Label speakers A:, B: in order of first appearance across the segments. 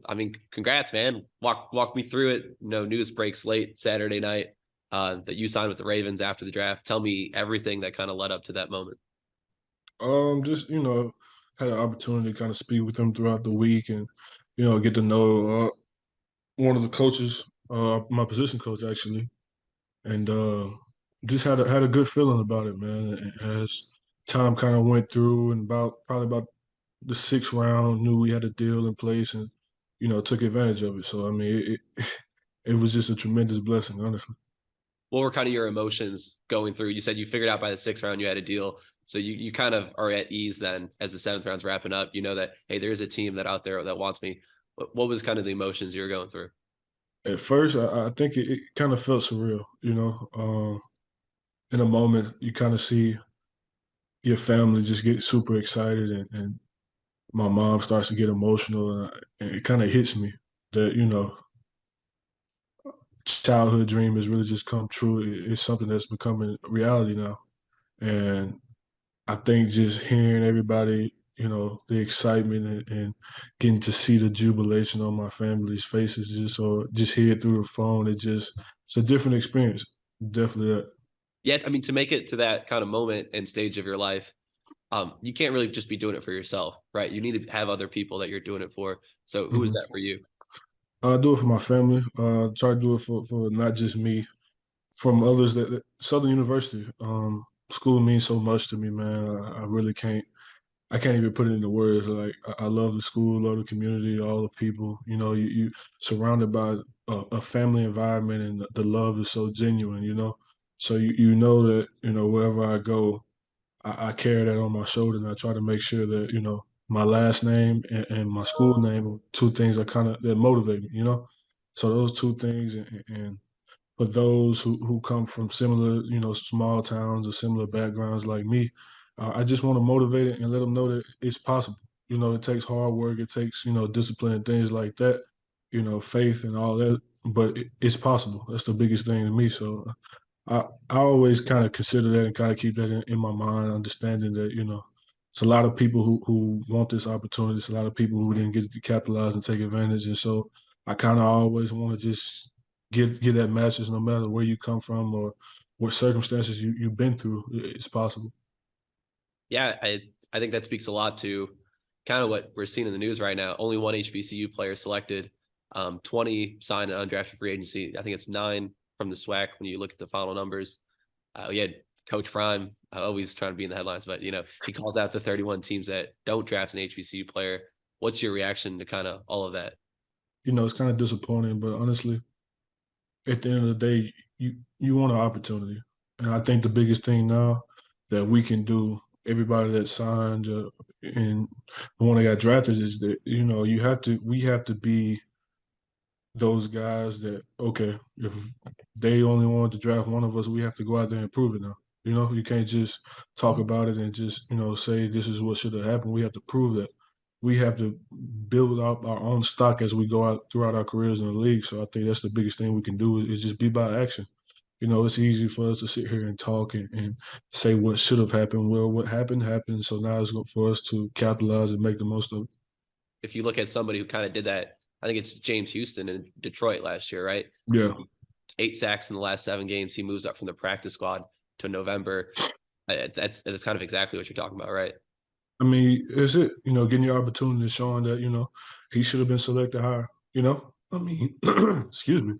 A: I mean, congrats, man. Walk me through it. News breaks late Saturday night that you signed with the Ravens after the draft. Tell me everything that kind of led up to that moment.
B: Just had an opportunity to kind of speak with them throughout the week, and get to know one of the coaches, my position coach actually, and just had a good feeling about it, man. And as time kind of went through, and probably about the sixth round, knew we had a deal in place, and took advantage of it. So I mean, it was just a tremendous blessing, honestly.
A: What were kind of your emotions going through? You said you figured out by the sixth round you had a deal. So you kind of are at ease then as the seventh round's wrapping up. You know that, hey, there's a team that out there that wants me. What was kind of the emotions you were going through?
B: At first, I think it kind of felt surreal, in a moment, you kind of see your family just get super excited, and my mom starts to get emotional, and it kind of hits me that childhood dream has really just come true. It's something that's becoming reality now, and I think just hearing everybody, the excitement, and getting to see the jubilation on my family's faces, just hear it through the phone, it's a different experience. Definitely that.
A: Yeah, I mean, to make it to that kind of moment and stage of your life, you can't really just be doing it for yourself, right? You need to have other people that you're doing it for. So who is that
B: hmm
A: for you?
B: I do it for my family. Try to do it for not just me, from others that Southern University. School means so much to me, man. I really I can't even put it into words. Like I love the school, love the community, all the people. You surrounded by a family environment, and the love is so genuine. So you know that wherever I go, I carry that on my shoulder, and I try to make sure that my last name and my school name are two things that motivate me. So those two things, and for those who come from similar, small towns or similar backgrounds like me, I just want to motivate it and let them know that it's possible. It takes hard work, it takes, discipline and things like that, faith and all that, but it's possible. That's the biggest thing to me. So I always kind of consider that and kind of keep that in my mind, understanding that, it's a lot of people who want this opportunity. It's a lot of people who didn't get to capitalize and take advantage. And so I kind of always want to just get that message, no matter where you come from or what circumstances you've been through, it's possible.
A: Yeah, I think that speaks a lot to kind of what we're seeing in the news right now. Only one HBCU player selected, 20 signed an undrafted free agency. I think it's 9 from the SWAC when you look at the final numbers. We had Coach Prime always trying to be in the headlines, but he calls out the 31 teams that don't draft an HBCU player. What's your reaction to kind of all of that?
B: It's kind of disappointing, but honestly, at the end of the day, you want an opportunity, and I think the biggest thing now that we can do, everybody that signed and the one that got drafted, is that we have to be those guys that, okay, if they only wanted to draft one of us, we have to go out there and prove it now. You can't just talk about it and just say this is what should have happened. We have to prove that. We have to build up our own stock as we go out throughout our careers in the league. So I think that's the biggest thing we can do is just be by action. It's easy for us to sit here and talk and say what should have happened. Well, what happened happened. So now it's for us to capitalize and make the most of it.
A: If you look at somebody who kind of did that, I think it's James Houston in Detroit last year, right?
B: Yeah.
A: 8 sacks in the last 7 games. He moves up from the practice squad to November. That's kind of exactly what you're talking about, right?
B: I mean, is it, getting your opportunity, showing that, he should have been selected higher, I mean, excuse me.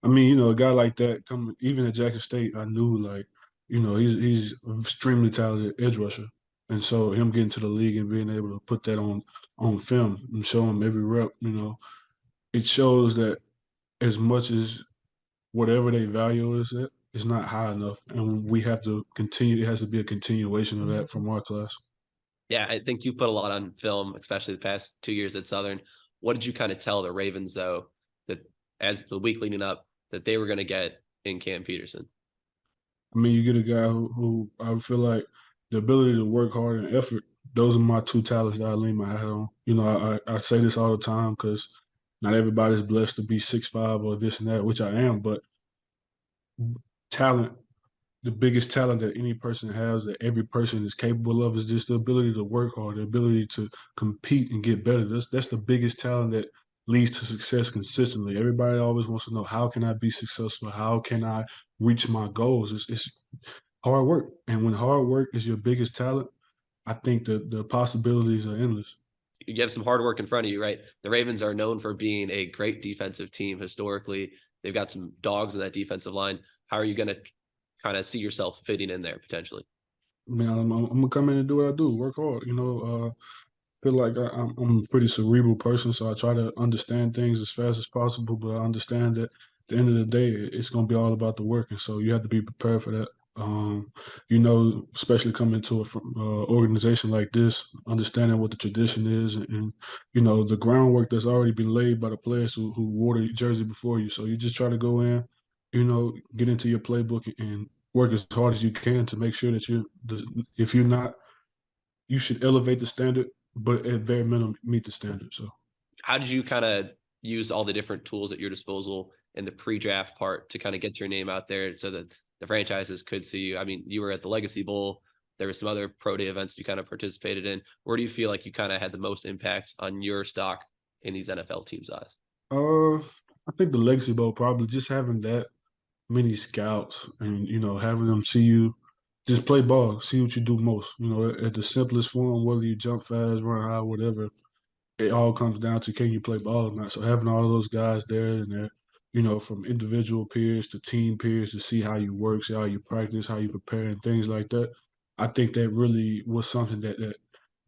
B: I mean, a guy like that coming, even at Jackson State, I knew like, he's an extremely talented edge rusher. And so him getting to the league and being able to put that on film and show him every rep, it shows that as much as whatever they value is at, it's not high enough. And we have to continue, it has to be a continuation of that from our class.
A: Yeah, I think you put a lot on film, especially the past 2 years at Southern. What did you kind of tell the Ravens though that as the week leading up that they were going to get in Cam Peterson?
B: I mean, you get a guy who I feel like the ability to work hard and effort, those are my two talents that I lean my hat on. I say this all the time because not everybody's blessed to be 6'5" or this and that, which I am, but talent, the biggest talent that any person has, that every person is capable of, is just the ability to work hard, the ability to compete and get better. That's the biggest talent that leads to success consistently. Everybody always wants to know, how can I be successful? How can I reach my goals? It's hard work. And when hard work is your biggest talent, I think the possibilities are endless.
A: You have some hard work in front of you, right? The Ravens are known for being a great defensive team historically. They've got some dogs in that defensive line. How are you going to kind of see yourself fitting in there potentially?
B: I mean, I'm gonna come in and do what I do, work hard. Feel like I'm a pretty cerebral person, so I try to understand things as fast as possible. But I understand that at the end of the day, it's going to be all about the work, and so you have to be prepared for that. Especially coming to an organization like this, understanding what the tradition is, and the groundwork that's already been laid by the players who wore the jersey before you. So you just try to go in, get into your playbook and work as hard as you can to make sure that if you're not, you should elevate the standard, but at bare minimum meet the standard. So
A: How did you kind of use all the different tools at your disposal in the pre-draft part to kind of get your name out there so that the franchises could see you? I mean, you were at the Legacy Bowl. There were some other pro day events you kind of participated in. Where do you feel like you kind of had the most impact on your stock in these NFL teams' eyes?
B: I think the Legacy Bowl, probably just having that many scouts and having them see you just play ball, see what you do most. At the simplest form, whether you jump fast, run high, whatever, it all comes down to, can you play ball or not. So having all those guys there and there, from individual peers to team peers, to see how you work, see how you practice, how you prepare, and things like that. I think that really was something that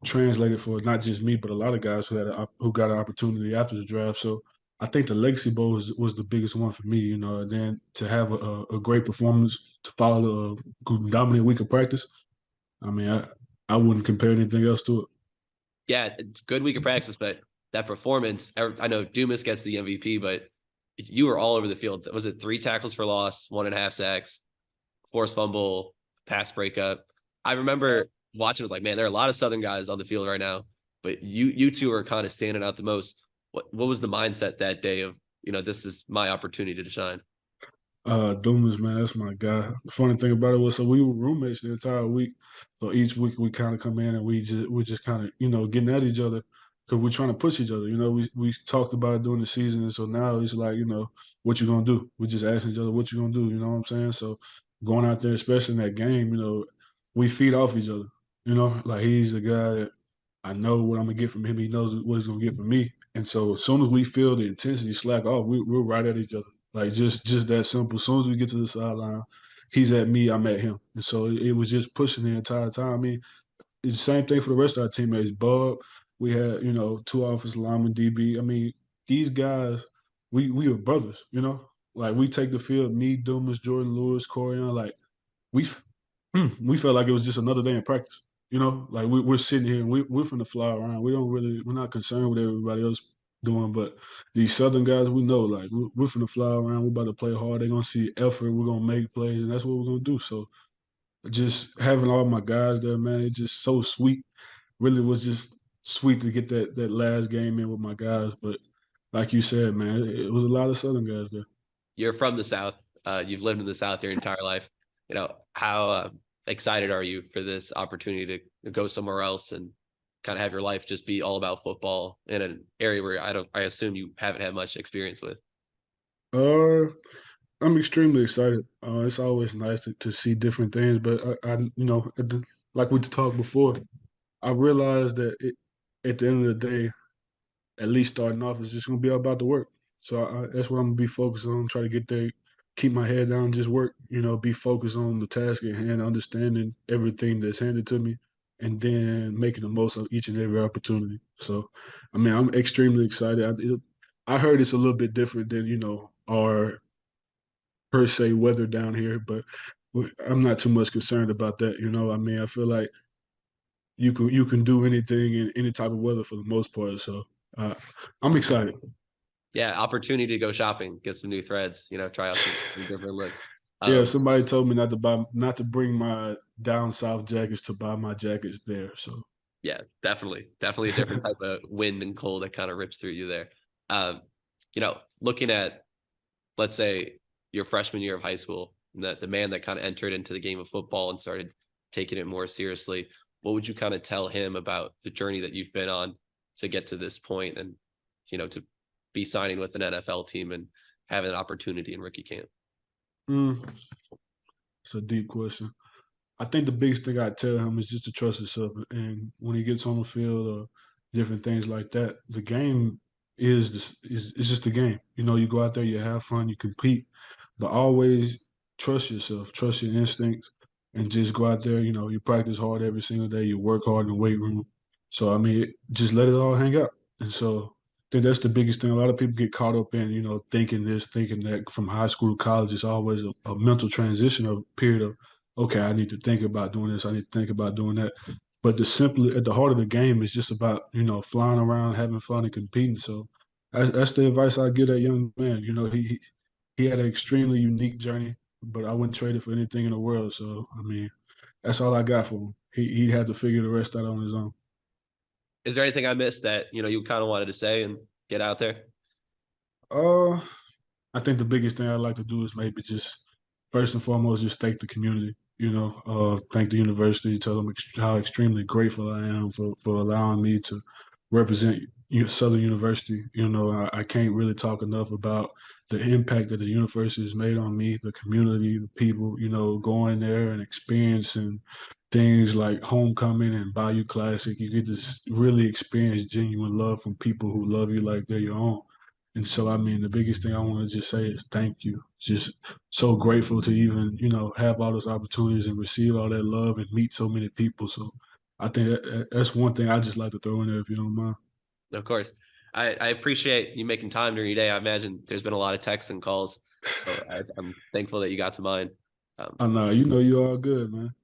B: translated for not just me, but a lot of guys who got an opportunity after the draft. So I think the Legacy Bowl was the biggest one for me. And then to have a great performance to follow a dominant week of practice. I mean, I wouldn't compare anything else to it.
A: Yeah, it's a good week of practice, but that performance, I know Dumas gets the MVP, but you were all over the field. Was it 3 tackles for loss, 1.5 sacks, forced fumble, pass breakup? I remember watching, I was like, man, there are a lot of Southern guys on the field right now, but you two are kind of standing out the most. What was the mindset that day of, this is my opportunity to shine?
B: Dumas, man, that's my guy. The funny thing about it was, so we were roommates the entire week. So each week we kind of come in and we just kind of getting at each other because we're trying to push each other. We talked about it during the season, and so now it's like, what you gonna do? We just asking each other, what you gonna do? You know what I'm saying? So going out there, especially in that game, we feed off each other. Like he's the guy that I know what I'm gonna get from him. He knows what he's gonna get from me. And so as soon as we feel the intensity slack off, we're right at each other. Like just that simple. As soon as we get to the sideline, he's at me, I'm at him. And so it was just pushing the entire time. I mean, it's the same thing for the rest of our teammates. Bub, we had, two offensive linemen, DB. I mean, these guys, we were brothers. Like we take the field, me, Dumas, Jordan Lewis, Corian, like we we felt like it was just another day in practice. Like we're sitting here and we're finna fly around. We're not concerned with everybody else doing, but these Southern guys, we know, like we're finna fly around. We're about to play hard. They're gonna see effort. We're gonna make plays, and that's what we're gonna do. So just having all my guys there, man, it's just so sweet. Really was just sweet to get that last game in with my guys. But like you said, man, it was a lot of Southern guys there.
A: You're from the South. You've lived in the South your entire life. How excited are you for this opportunity to go somewhere else and kind of have your life just be all about football in an area where I assume you haven't had much experience with?
B: Uh, I'm extremely excited. It's always nice to see different things, but like we talked before, I realized that at the end of the day, at least starting off, it's just gonna be all about the work. So that's what I'm gonna be focused on. Try to get there, keep my head down, just work. Be focused on the task at hand, understanding everything that's handed to me, and then making the most of each and every opportunity. So, I mean, I'm extremely excited. I heard it's a little bit different than our per se weather down here, but I'm not too much concerned about that. I mean, I feel like you can do anything in any type of weather for the most part. So uh, I'm excited.
A: Yeah, opportunity to go shopping, get some new threads, try out some different looks.
B: Yeah,
A: Um,
B: somebody told me not to bring my down south jackets, to buy my jackets there. So
A: yeah, definitely a different type of wind and cold that kind of rips through you there. Looking at, let's say, your freshman year of high school, the man that kind of entered into the game of football and started taking it more seriously, what would you kind of tell him about the journey that you've been on to get to this point and, to be signing with an NFL team and having an opportunity in rookie camp?
B: Mm, it's a deep question. I think the biggest thing I tell him is just to trust himself. And when he gets on the field or different things like that, the game is just a game. You know, you go out there, you have fun, you compete, but always trust yourself, trust your instincts, and just go out there. You know, you practice hard every single day, you work hard in the weight room. So I mean, just let it all hang out. And so I think that's the biggest thing. A lot of people get caught up in, you know, thinking this, thinking that. From high school to college, it's always a mental transition, a period of, okay, I need to think about doing this, I need to think about doing that. But at the heart of the game is just about, you know, flying around, having fun, and competing. So that's the advice I give that young man. You know, he had an extremely unique journey, but I wouldn't trade it for anything in the world. So I mean, that's all I got for him. He'd have to figure the rest out on his own.
A: Is there anything I missed that, you kind of wanted to say and get out there?
B: Uh, I think the biggest thing I'd like to do is maybe just first and foremost just thank the community. You know, thank the university. Tell them how extremely grateful I am for allowing me to represent Southern University. You know, I can't really talk enough about the impact that the university has made on me, the community, the people. You know, going there and experiencing things like homecoming and Bayou Classic. You get to really experience genuine love from people who love you like they're your own. And so, I mean, the biggest thing I want to just say is thank you. Just so grateful to even, you know, have all those opportunities and receive all that love and meet so many people. So I think that's one thing I just like to throw in there, if you don't mind.
A: Of course. I appreciate you making time during your day. I imagine there's been a lot of texts and calls. So I'm thankful that you got to mine.
B: I know, you all good, man.